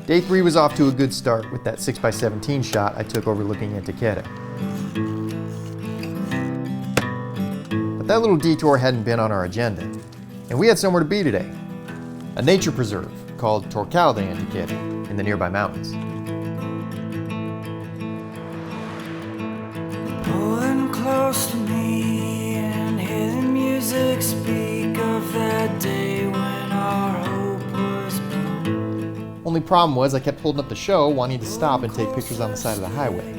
Day 3 was off to a good start with that 6x17 shot I took overlooking Antequera. But that little detour hadn't been on our agenda, and we had somewhere to be today. A nature preserve called Torcal de Antequera in the nearby mountains. Pulling close to me and hear the music speak of that day when our hope was born. Only problem was I kept holding up the show, wanting to stop and take pictures on the side of the highway.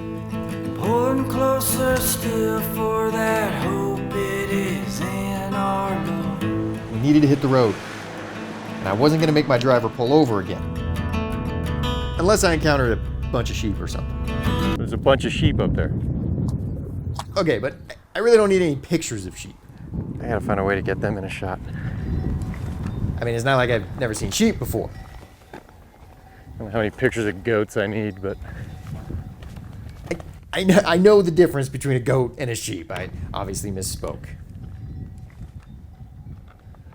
Pulling closer still for that hope, it is in our Lord. We needed to hit the road, and I wasn't going to make my driver pull over again. Unless I encountered a bunch of sheep or something. There's a bunch of sheep up there. Okay, but I really don't need any pictures of sheep. I gotta find a way to get them in a shot. I mean, it's not like I've never seen sheep before. I don't know how many pictures of goats I need, but... I know the difference between a goat and a sheep. I obviously misspoke.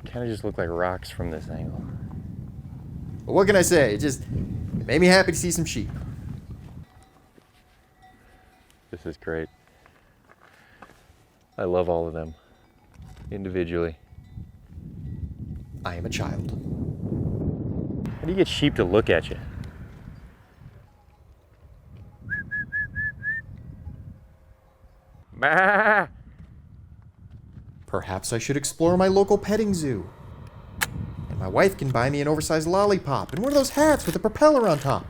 Kinda just look like rocks from this angle. But what can I say? It made me happy to see some sheep. This is great. I love all of them, individually. I am a child. How do you get sheep to look at you? Bah! Perhaps I should explore my local petting zoo. And my wife can buy me an oversized lollipop and one of those hats with a propeller on top.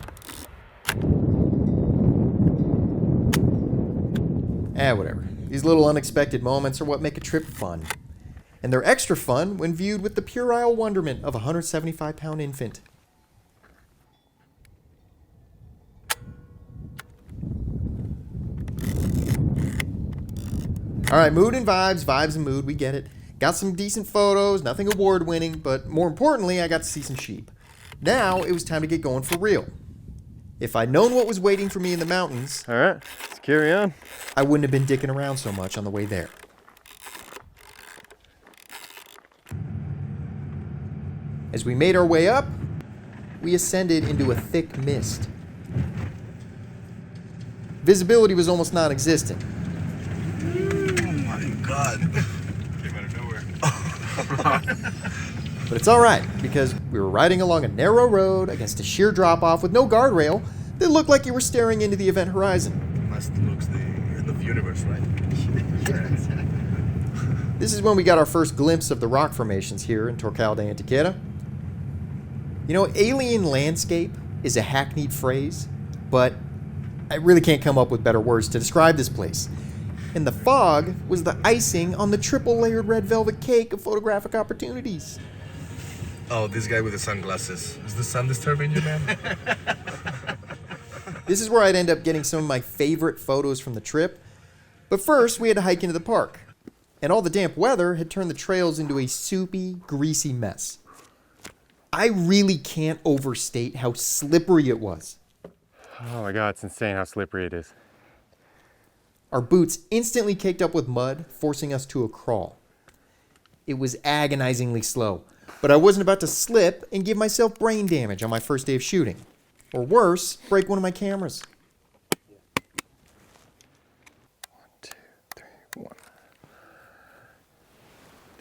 Whatever. These little unexpected moments are what make a trip fun. And they're extra fun when viewed with the puerile wonderment of a 175-pound infant. Alright, mood and vibes and mood, we get it. Got some decent photos, nothing award-winning, but more importantly, I got to see some sheep. Now, it was time to get going for real. If I'd known what was waiting for me in the mountains... Alright, let's carry on. I wouldn't have been dicking around so much on the way there. As we made our way up, we ascended into a thick mist. Visibility was almost non-existent. Oh my God. Came out of nowhere. But it's alright, because we were riding along a narrow road against a sheer drop-off with no guardrail that looked like you were staring into the event horizon. Must looks the end of the universe, right? This is when we got our first glimpse of the rock formations here in Torcal de Antequera. You know, alien landscape is a hackneyed phrase, but I really can't come up with better words to describe this place. And the fog was the icing on the triple-layered red velvet cake of photographic opportunities. Oh, this guy with the sunglasses. Is the sun disturbing you, man? This is where I'd end up getting some of my favorite photos from the trip. But first, we had to hike into the park. And all the damp weather had turned the trails into a soupy, greasy mess. I really can't overstate how slippery it was. Oh my God, it's insane how slippery it is. Our boots instantly caked up with mud, forcing us to a crawl. It was agonizingly slow, but I wasn't about to slip and give myself brain damage on my first day of shooting. Or worse, break one of my cameras. 1, 2, 3, 1.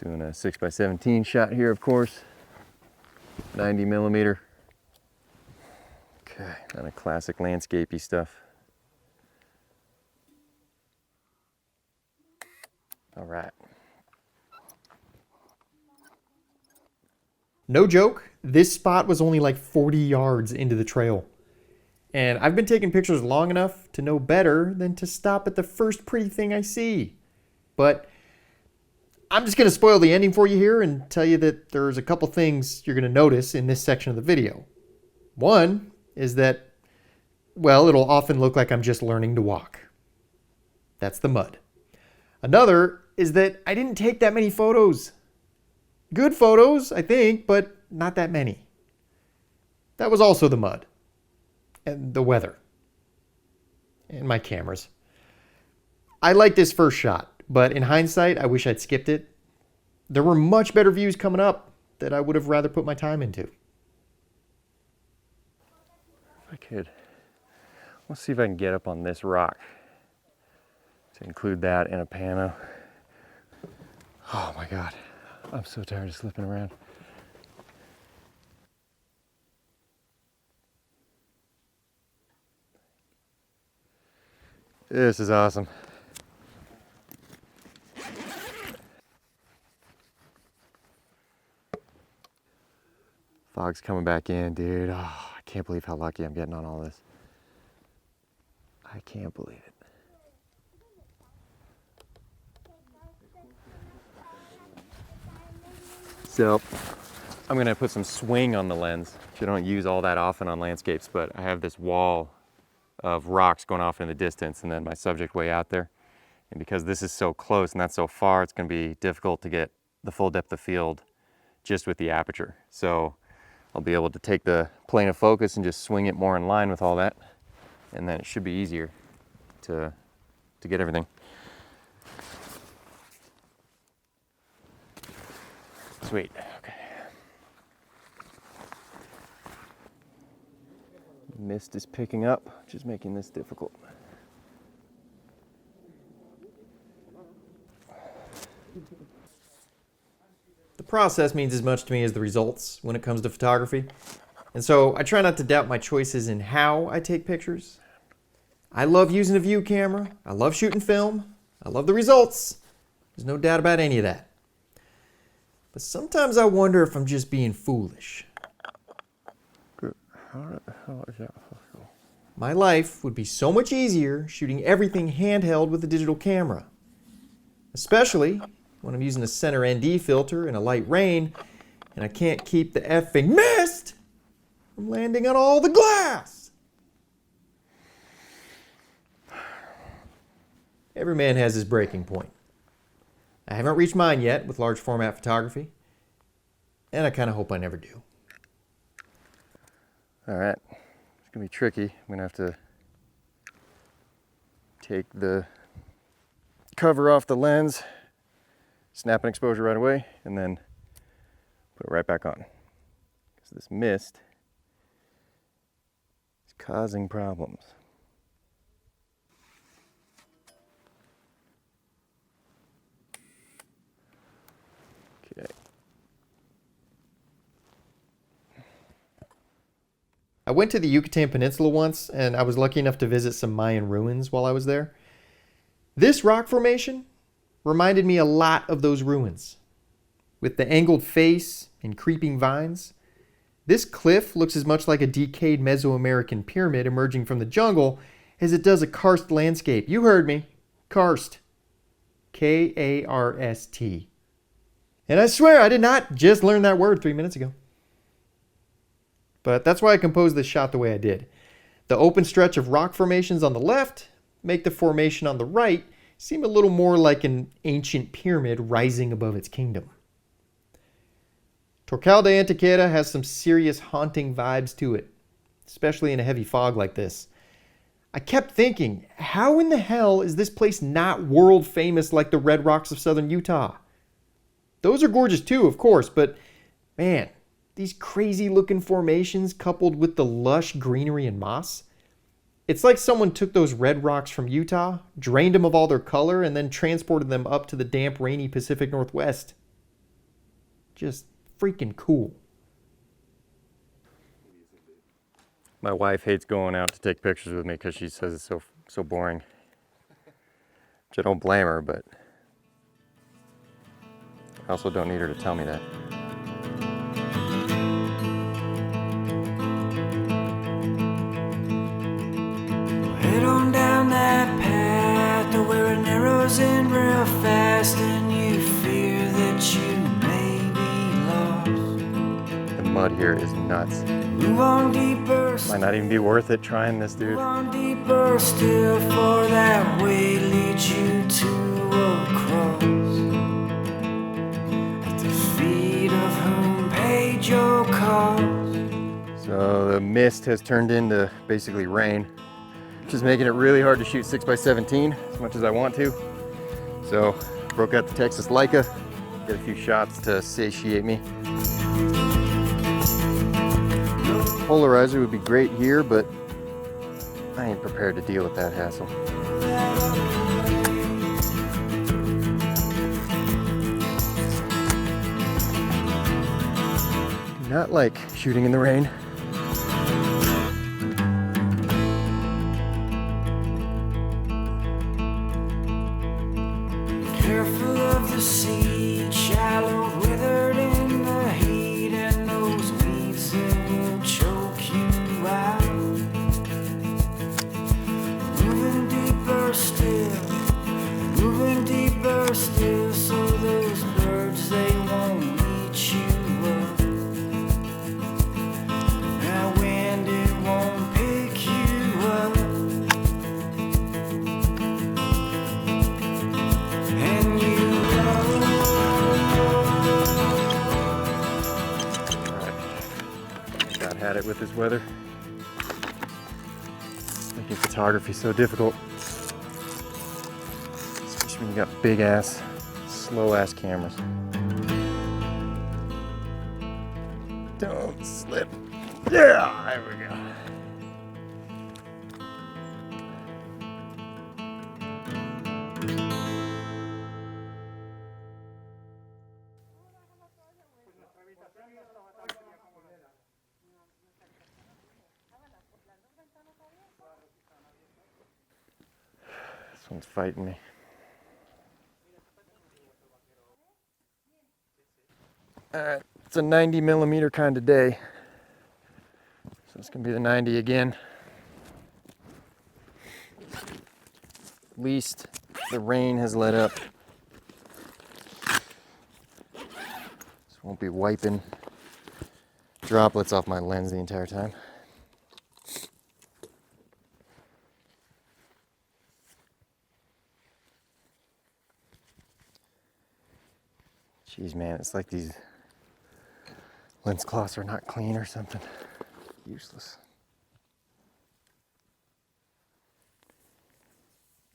Doing a 6x17 shot here, of course. 90 millimeter. Okay, kind of classic landscapey stuff. All right. No joke, this spot was only like 40 yards into the trail. And I've been taking pictures long enough to know better than to stop at the first pretty thing I see. But I'm just going to spoil the ending for you here and tell you that there's a couple things you're going to notice in this section of the video. One is that, well, it'll often look like I'm just learning to walk. That's the mud. Another is that I didn't take that many photos. Good photos, I think, but not that many. That was also the mud. And the weather. And my cameras. I like this first shot, but in hindsight, I wish I'd skipped it. There were much better views coming up that I would have rather put my time into. I could, let's see if I can get up on this rock to include that in a pano. Oh my God, I'm so tired of slipping around. This is awesome. Fog's coming back in, dude. Oh, I can't believe how lucky I'm getting on all this. I can't believe it. So, I'm gonna put some swing on the lens, which I don't use all that often on landscapes, but I have this wall of rocks going off in the distance and then my subject way out there. And because this is so close and that's so far, it's gonna be difficult to get the full depth of field just with the aperture. So I'll be able to take the plane of focus and just swing it more in line with all that. And then it should be easier to get everything. Sweet, okay. Mist is picking up, which is making this difficult. The process means as much to me as the results when it comes to photography. And so I try not to doubt my choices in how I take pictures. I love using a view camera. I love shooting film. I love the results. There's no doubt about any of that. But sometimes I wonder if I'm just being foolish. How the hell is that possible? My life would be so much easier shooting everything handheld with a digital camera. Especially when I'm using a center ND filter in a light rain and I can't keep the effing mist from landing on all the glass. Every man has his breaking point. I haven't reached mine yet with large format photography, and I kind of hope I never do. All right, it's gonna be tricky. I'm gonna have to take the cover off the lens, snap an exposure right away, and then put it right back on. Because this mist is causing problems. Okay. I went to the Yucatan Peninsula once, and I was lucky enough to visit some Mayan ruins while I was there. This rock formation reminded me a lot of those ruins. With the angled face and creeping vines, this cliff looks as much like a decayed Mesoamerican pyramid emerging from the jungle as it does a karst landscape. You heard me. Karst. K-A-R-S-T. And I swear I did not just learn that word 3 minutes ago. But that's why I composed this shot the way I did. The open stretch of rock formations on the left make the formation on the right seem a little more like an ancient pyramid rising above its kingdom. Torcal de Antequera has some serious haunting vibes to it, especially in a heavy fog like this. I kept thinking, how in the hell is this place not world famous like the Red Rocks of southern Utah? Those are gorgeous too, of course, but man, these crazy looking formations coupled with the lush greenery and moss. It's like someone took those red rocks from Utah, drained them of all their color, and then transported them up to the damp, rainy Pacific Northwest. Just freaking cool. My wife hates going out to take pictures with me because she says it's so boring. Which I don't blame her, but I also don't need her to tell me that. Head on down that path to where it narrows in real fast, and you fear that you may be lost. The mud here is nuts. Move on deeper, Might not even be worth it trying this, dude. move on deeper still, for that way leads you to a cross. At the feet of whom paid your cost. So the mist has turned into basically rain, which is making it really hard to shoot 6x17 as much as I want to. So broke out the Texas Leica, get a few shots to satiate me. No polarizer would be great here, but I ain't prepared to deal with that hassle. Not like shooting in the rain. Careful of the seed, shallow, withered in the heat, and those weeds that will choke you out. Moving deeper still, so those birds, they won't eat you up. That wind, it won't pick you up. And you God had it with this weather. Making photography so difficult. Especially when you got big ass, slow ass cameras. Don't slip. Yeah, there we go. This one's fighting me. Alright, it's a 90 millimeter kind of day. So it's gonna be the 90 again. At least the rain has let up. This won't be wiping droplets off my lens the entire time. Jeez, man, it's like these lens cloths are not clean or something. Useless.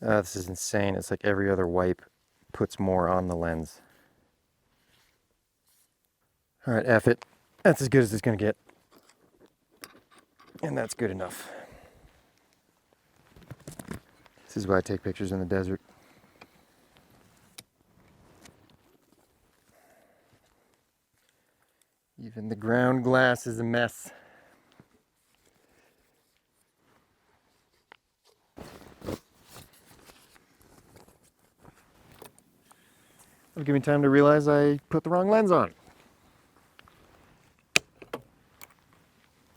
This is insane. It's like every other wipe puts more on the lens. All right, F it. That's as good as it's gonna get. And that's good enough. This is why I take pictures in the desert. Even the ground glass is a mess. It'll give me time to realize I put the wrong lens on.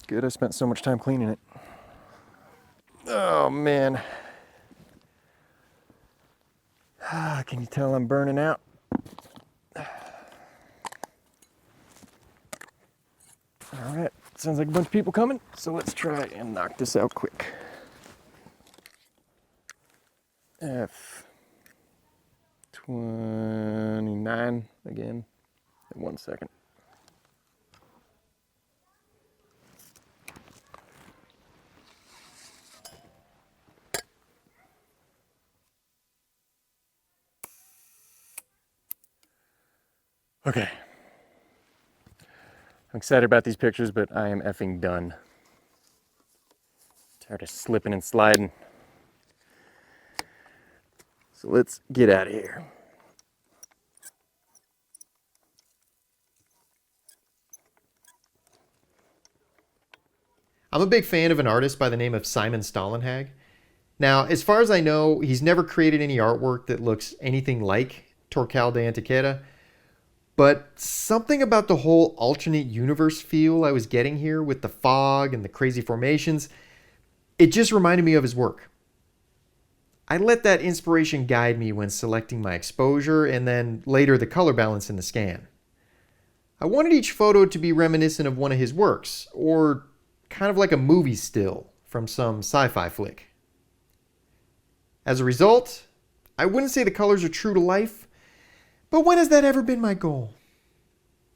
Good, I spent so much time cleaning it. Oh man. Can you tell I'm burning out? All right, sounds like a bunch of people coming, so let's try and knock this out quick. F29 again in 1 second. Okay. I'm excited about these pictures, but I am effing done. Tired of slipping and sliding. So let's get out of here. I'm a big fan of an artist by the name of Simon Stollenhag. Now, as far as I know, he's never created any artwork that looks anything like Torcal de Antequera, but something about the whole alternate universe feel I was getting here with the fog and the crazy formations, it just reminded me of his work. I let that inspiration guide me when selecting my exposure and then later the color balance in the scan. I wanted each photo to be reminiscent of one of his works, or kind of like a movie still from some sci-fi flick. As a result, I wouldn't say the colors are true to life, but when has that ever been my goal?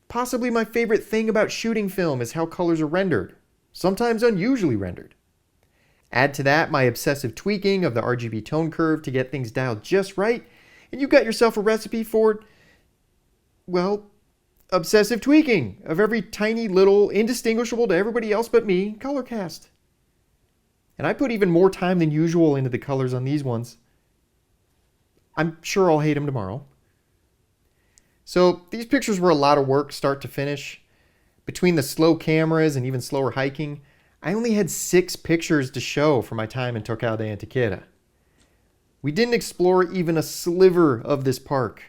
Possibly my favorite thing about shooting film is how colors are rendered, sometimes unusually rendered. Add to that my obsessive tweaking of the RGB tone curve to get things dialed just right, and you've got yourself a recipe for, well, obsessive tweaking of every tiny little, indistinguishable to everybody else but me, color cast. And I put even more time than usual into the colors on these ones. I'm sure I'll hate them tomorrow. So these pictures were a lot of work start to finish. Between the slow cameras and even slower hiking, I only had 6 pictures to show for my time in Torcal de Antequera. We didn't explore even a sliver of this park.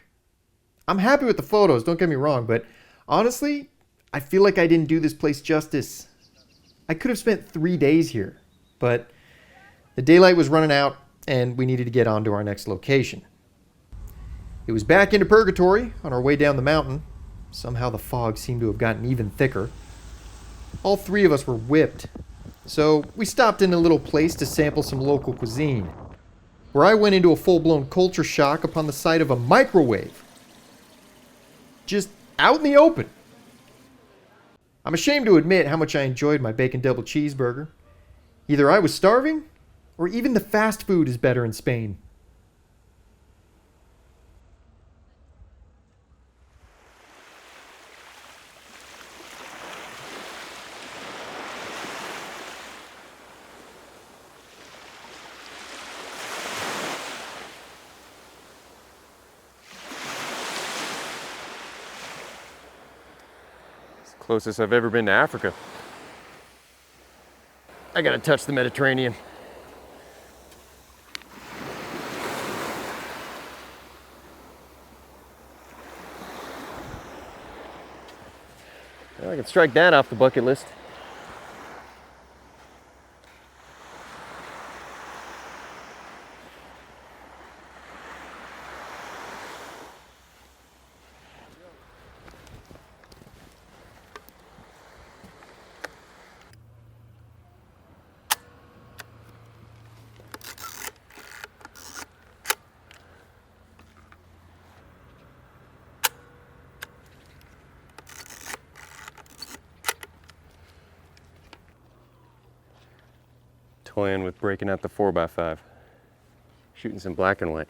I'm happy with the photos, don't get me wrong, but honestly, I feel like I didn't do this place justice. I could have spent 3 days here, but the daylight was running out and we needed to get on to our next location. It was back into purgatory on our way down the mountain. Somehow the fog seemed to have gotten even thicker. All 3 of us were whipped, so we stopped in a little place to sample some local cuisine, where I went into a full-blown culture shock upon the sight of a microwave. Just out in the open. I'm ashamed to admit how much I enjoyed my bacon double cheeseburger. Either I was starving, or even the fast food is better in Spain. Closest I've ever been to Africa. I gotta touch the Mediterranean. Well, I can strike that off the bucket list. Toying with breaking out the 4x5, shooting some black and white.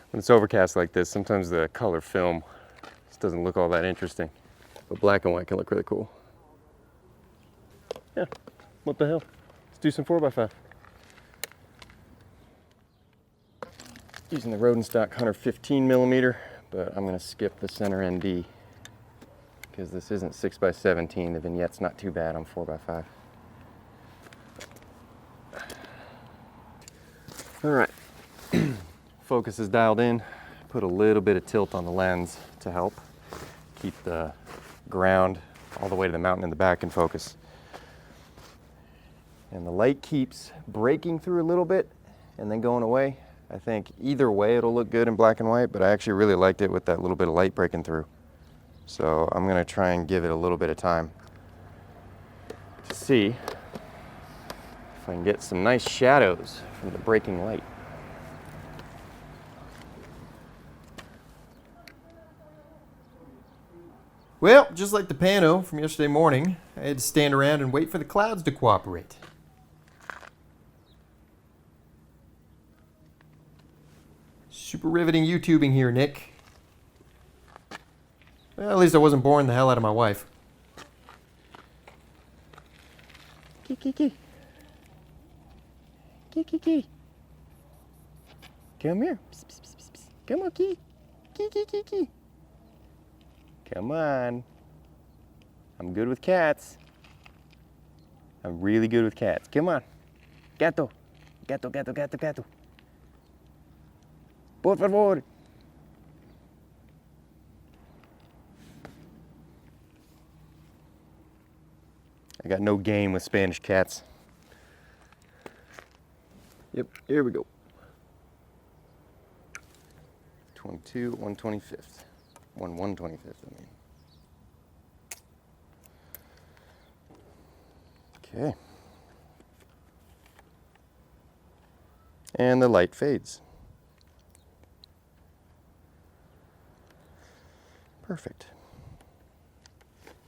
When it's overcast like this, sometimes the color film just doesn't look all that interesting, but black and white can look really cool. Yeah, what the hell? Let's do some 4x5. Using the Rodenstock 115mm, but I'm gonna skip the center ND. Because this isn't 6x17, the vignette's not too bad on 4x5. All right, focus is dialed in. Put a little bit of tilt on the lens to help keep the ground all the way to the mountain in the back in focus. And the light keeps breaking through a little bit and then going away. I think either way it'll look good in black and white, but I actually really liked it with that little bit of light breaking through. So I'm gonna try and give it a little bit of time to see if I can get some nice shadows from the breaking light. Well, just like the pano from yesterday morning, I had to stand around and wait for the clouds to cooperate. Super riveting YouTubing here, Nick. Well, at least I wasn't boring the hell out of my wife. Kiki. Kiki. Come here. Psst, psst, psst, psst. Come on, Kiki. Kiki. Come on. I'm good with cats. I'm really good with cats. Come on. Gato. Por favor. I got no game with Spanish cats. Yep, here we go. 22, 1/25th. 1/125th, I mean. Okay. And the light fades. Perfect.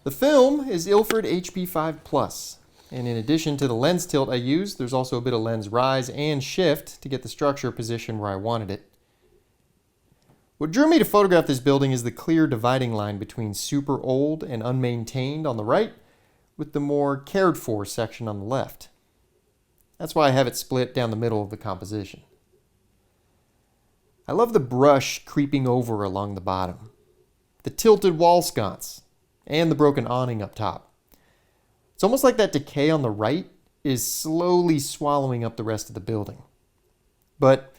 The film is Ilford HP5 Plus, and in addition to the lens tilt I used, there's also a bit of lens rise and shift to get the structure positioned where I wanted it. What drew me to photograph this building is the clear dividing line between super old and unmaintained on the right, with the more cared for section on the left. That's why I have it split down the middle of the composition. I love the brush creeping over along the bottom, the tilted wall sconce, and the broken awning up top. It's almost like that decay on the right is slowly swallowing up the rest of the building. But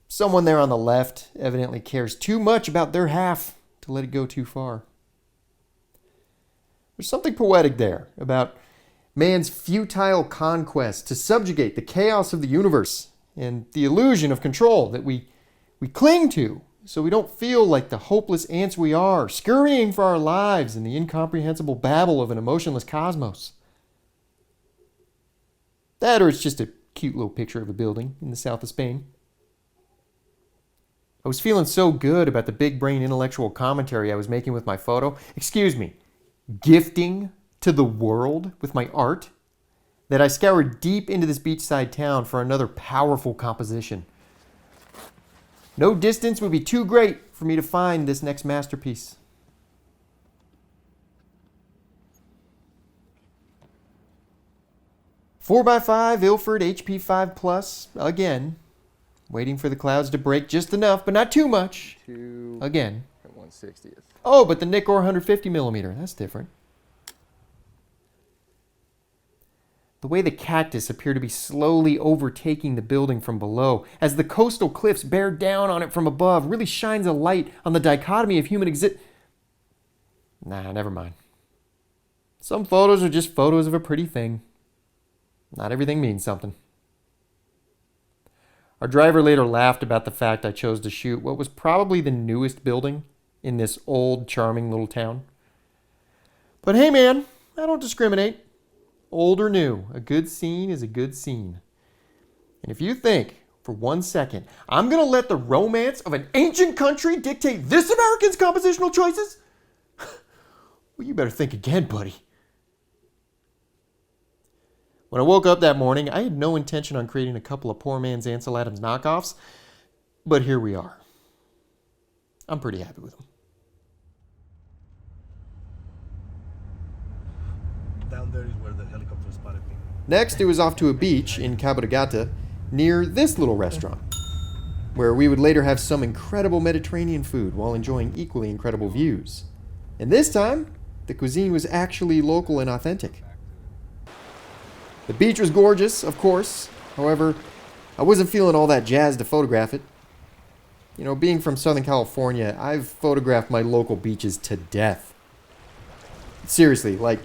someone there on the left evidently cares too much about their half to let it go too far. There's something poetic there about man's futile conquest to subjugate the chaos of the universe and the illusion of control that we cling to so we don't feel like the hopeless ants we are, scurrying for our lives in the incomprehensible babble of an emotionless cosmos. That, or it's just a cute little picture of a building in the south of Spain. I was feeling so good about the big brain intellectual commentary I was making with my photo, gifting to the world with my art, that I scoured deep into this beachside town for another powerful composition. No distance would be too great for me to find this next masterpiece. "4x5 Ilford HP5 Plus, again. Waiting for the clouds to break just enough, but not too much. Again. At 1/60th. Oh, but the Nikkor 150mm, that's different. The way the cactus appear to be slowly overtaking the building from below, as the coastal cliffs bear down on it from above, really shines a light on the dichotomy of human Nah, never mind. Some photos are just photos of a pretty thing. Not everything means something. Our driver later laughed about the fact I chose to shoot what was probably the newest building in this old, charming little town. But hey man, I don't discriminate. Old or new, a good scene is a good scene. And if you think, for 1 second, I'm going to let the romance of an ancient country dictate this American's compositional choices, well, you better think again, buddy. When I woke up that morning, I had no intention on creating a couple of poor man's Ansel Adams knockoffs, but here we are. I'm pretty happy with them. Down there is where the helicopter spotted me. Next, it was off to a beach in Cabo de Gata near this little restaurant, where we would later have some incredible Mediterranean food while enjoying equally incredible views. And this time, the cuisine was actually local and authentic. The beach was gorgeous, of course. However, I wasn't feeling all that jazzed to photograph it. You know, being from Southern California, I've photographed my local beaches to death. Seriously, like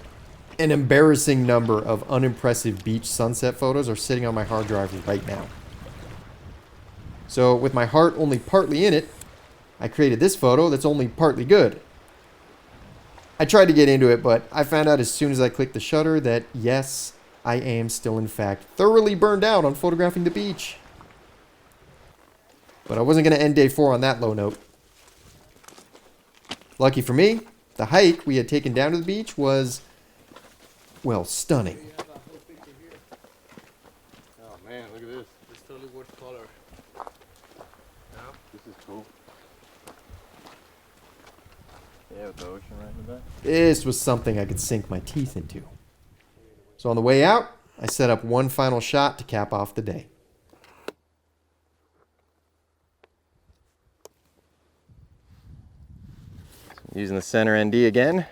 an embarrassing number of unimpressive beach sunset photos are sitting on my hard drive right now. So, with my heart only partly in it, I created this photo that's only partly good. I tried to get into it, but I found out as soon as I clicked the shutter that, yes, I am still in fact thoroughly burned out on photographing the beach. But I wasn't going to end day 4 on that low note. Lucky for me, the hike we had taken down to the beach was, well, stunning. Oh man, look at this. It's totally worth color. This is cool. Yeah, with the ocean right in the back. This was something I could sink my teeth into. So on the way out, I set up one final shot to cap off the day. So I'm using the center ND again,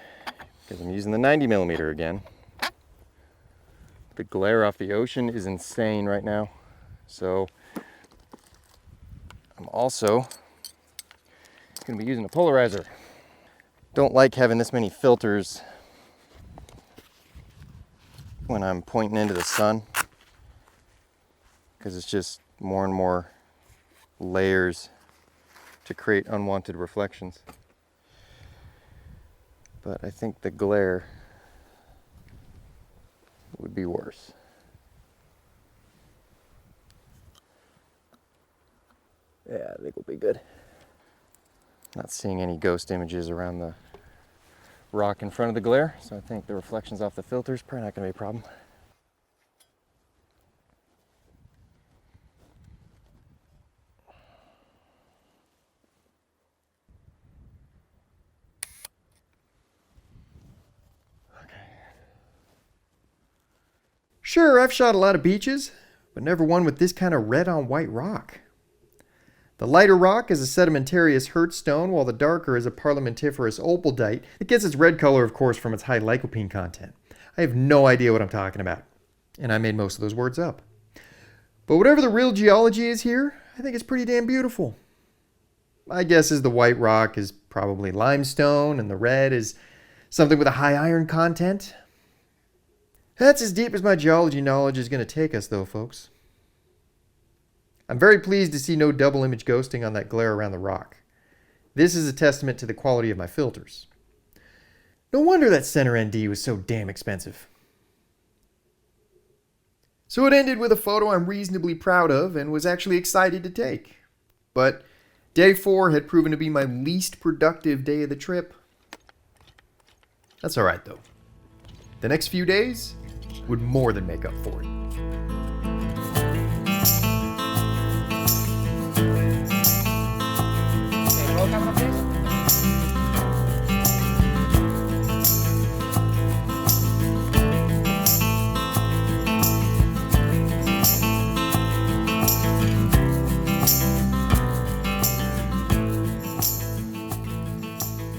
because I'm using the 90mm again. The glare off the ocean is insane right now. So I'm also going to be using a polarizer. Don't like having this many filters when I'm pointing into the sun, because it's just more and more layers to create unwanted reflections. But I think the glare would be worse. Yeah, I think we'll be good. Not seeing any ghost images around the rock in front of the glare, so I think the reflections off the filter is probably not going to be a problem. Sure, I've shot a lot of beaches, but never one with this kind of red on white rock. The lighter rock is a sedimentarious Hertstone, while the darker is a parliamentiferous opaldite that gets its red color, of course, from its high lycopene content. I have no idea what I'm talking about, and I made most of those words up. But whatever the real geology is here, I think it's pretty damn beautiful. My guess is the white rock is probably limestone, and the red is something with a high iron content. That's as deep as my geology knowledge is going to take us, though, folks. I'm very pleased to see no double image ghosting on that glare around the rock. This is a testament to the quality of my filters. No wonder that center ND was so damn expensive. So it ended with a photo I'm reasonably proud of and was actually excited to take. But day 4 had proven to be my least productive day of the trip. That's alright though. The next few days would more than make up for it.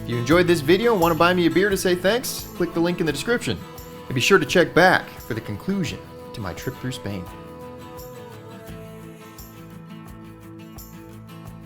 If you enjoyed this video and want to buy me a beer to say thanks, click the link in the description. And be sure to check back for the conclusion to my trip through Spain.